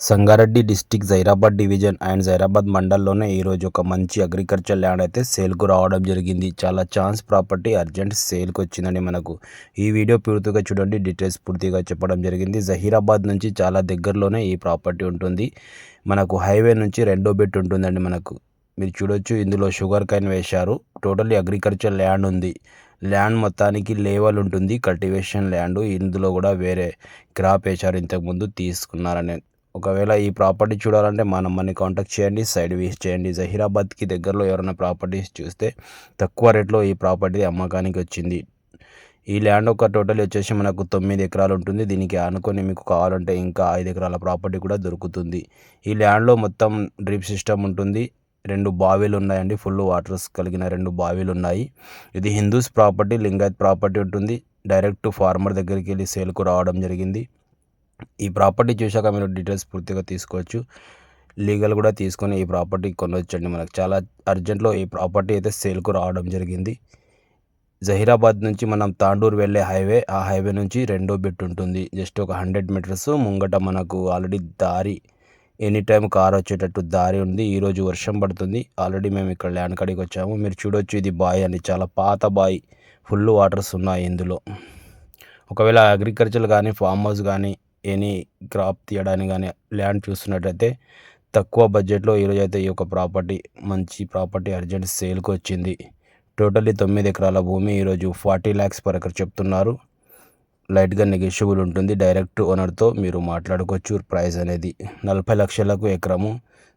Sangareddy district Zaheerabad division and Zaheerabad మండల్లోనే ఈరోజు ఒక మంచి అగ్రికల్చర్ ల్యాండ్ అయితే సేల్కు రావడం జరిగింది. చాలా ఛాన్స్ ప్రాపర్టీ అర్జెంట్ సేల్కి వచ్చిందండి. మనకు ఈ వీడియో పూర్తిగా చూడండి, డీటెయిల్స్ పూర్తిగా చెప్పడం జరిగింది. జహీరాబాద్ నుంచి చాలా దగ్గరలోనే ఈ ప్రాపర్టీ ఉంటుంది. మనకు హైవే నుంచి రెండో బిట్ ఉంటుందండి. మనకు మీరు చూడొచ్చు, ఇందులో షుగర్ కైన్ వేశారు. టోటల్లీ అగ్రికల్చర్ ల్యాండ్ ఉంది. ల్యాండ్ మొత్తానికి లేవల్ ఉంటుంది, కల్టివేషన్ ల్యాండ్. ఇందులో కూడా వేరే క్రాప్ వేశారు, ఇంతకుముందు తీసుకున్నారని. ఒకవేళ ఈ ప్రాపర్టీ చూడాలంటే మనని కాంటాక్ట్ చేయండి, సైడ్ విజిట్ చేయండి. జహీరాబాద్కి దగ్గరలో ఎవరైనా ప్రాపర్టీస్ చూస్తే తక్కువ రేట్లో ఈ ప్రాపర్టీ అమ్మకానికి వచ్చింది. ఈ ల్యాండ్ ఒక టోటల్ వచ్చేసి మనకు 9 ఎకరాలు ఉంటుంది. దీనికి ఆనుకొని మీకు కావాలంటే ఇంకా 5 ఎకరాల ప్రాపర్టీ కూడా దొరుకుతుంది. ఈ ల్యాండ్లో మొత్తం డ్రిప్ సిస్టమ్ ఉంటుంది. 2 బావిలు ఉన్నాయండి, ఫుల్ వాటర్స్ కలిగిన 2 బావిలు ఉన్నాయి. ఇది హిందూస్ ప్రాపర్టీ, లింగాయత్ ప్రాపర్టీ ఉంటుంది. డైరెక్ట్ ఫార్మర్ దగ్గరికి వెళ్ళి సేల్కు రావడం జరిగింది. ఈ ప్రాపర్టీ చూశాక మీరు డీటెయిల్స్ పూర్తిగా తీసుకోవచ్చు, లీగల్ కూడా తీసుకొని ఈ ప్రాపర్టీ కొనవచ్చండి. మనకు చాలా అర్జెంట్లో ఈ ప్రాపర్టీ అయితే సేల్కు రావడం జరిగింది. జహీరాబాద్ నుంచి మనం తాండూరు వెళ్ళే హైవే, ఆ హైవే నుంచి రెండో బిట్ ఉంటుంది. జస్ట్ ఒక 100 మీటర్స్ ముంగట మనకు ఆల్రెడీ దారి, ఎనీ టైం కార్ వచ్చేటట్టు దారి ఉంది. ఈరోజు వర్షం పడుతుంది. ఆల్రెడీ మేము ఇక్కడ ల్యాండ్ కాడికి వచ్చాము. మీరు చూడొచ్చు, ఇది బాయ్ అండి, చాలా పాత బాయ్, ఫుల్ వాటర్స్ ఉన్నాయి ఇందులో. ఒకవేళ అగ్రికల్చర్ కానీ ఫామ్ హౌస్ కానీ ఎనీ క్రాప్ తీయడానికి కానీ ల్యాండ్ చూస్తున్నట్టయితే తక్కువ బడ్జెట్లో ఈరోజు అయితే ఈ యొక్క ప్రాపర్టీ, మంచి ప్రాపర్టీ అర్జెంట్ సేల్కి వచ్చింది. టోటల్లీ 9 ఎకరాల భూమి ఈరోజు 40 lakhs పర్ ఎకర్ చెప్తున్నారు. లైట్గా నెగోషియబుల్ ఉంటుంది. డైరెక్ట్ ఓనర్తో మీరు మాట్లాడుకోవచ్చు. ప్రైస్ అనేది 40 లక్షలకు ఎకరము.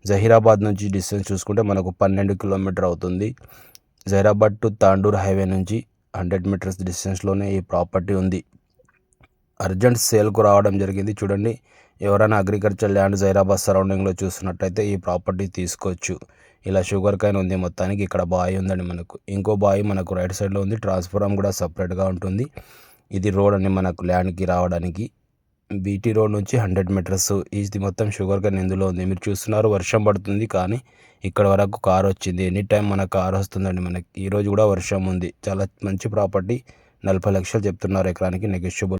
జహీరాబాద్ నుంచి డిస్టెన్స్ చూసుకుంటే మనకు 12 కిలోమీటర్ అవుతుంది. జహీరాబాద్ టు తాండూర్ హైవే నుంచి 100 మీటర్స్ డిస్టెన్స్లోనే ఈ ప్రాపర్టీ ఉంది. అర్జెంట్ సేల్కు రావడం జరిగింది. చూడండి, ఎవరైనా అగ్రికల్చర్ ల్యాండ్ జైరాబాద్ సరౌండింగ్లో చూస్తున్నట్టయితే ఈ ప్రాపర్టీ తీసుకోవచ్చు. ఇలా షుగర్ కైన్ ఉంది, మొత్తానికి ఇక్కడ బావి ఉందండి. మనకు ఇంకో బావి మనకు రైట్ సైడ్లో ఉంది. ట్రాన్స్ఫార్మర్ కూడా సపరేట్గా ఉంటుంది. ఇది రోడ్ అండి మనకు ల్యాండ్కి రావడానికి. బీటీ రోడ్ నుంచి 100 మీటర్స్. ఇది మొత్తం షుగర్ కైన్ ఇందులో ఉంది. మీరు చూస్తున్నారు, వర్షం పడుతుంది కానీ ఇక్కడ వరకు కార్ వచ్చింది. ఎనీ టైం మన కార్ వస్తుందండి. మనకి ఈరోజు కూడా వర్షం ఉంది. చాలా మంచి ప్రాపర్టీ. 40 లక్షలు చెప్తున్నారు ఎకరానికి, నెగోషియబుల్.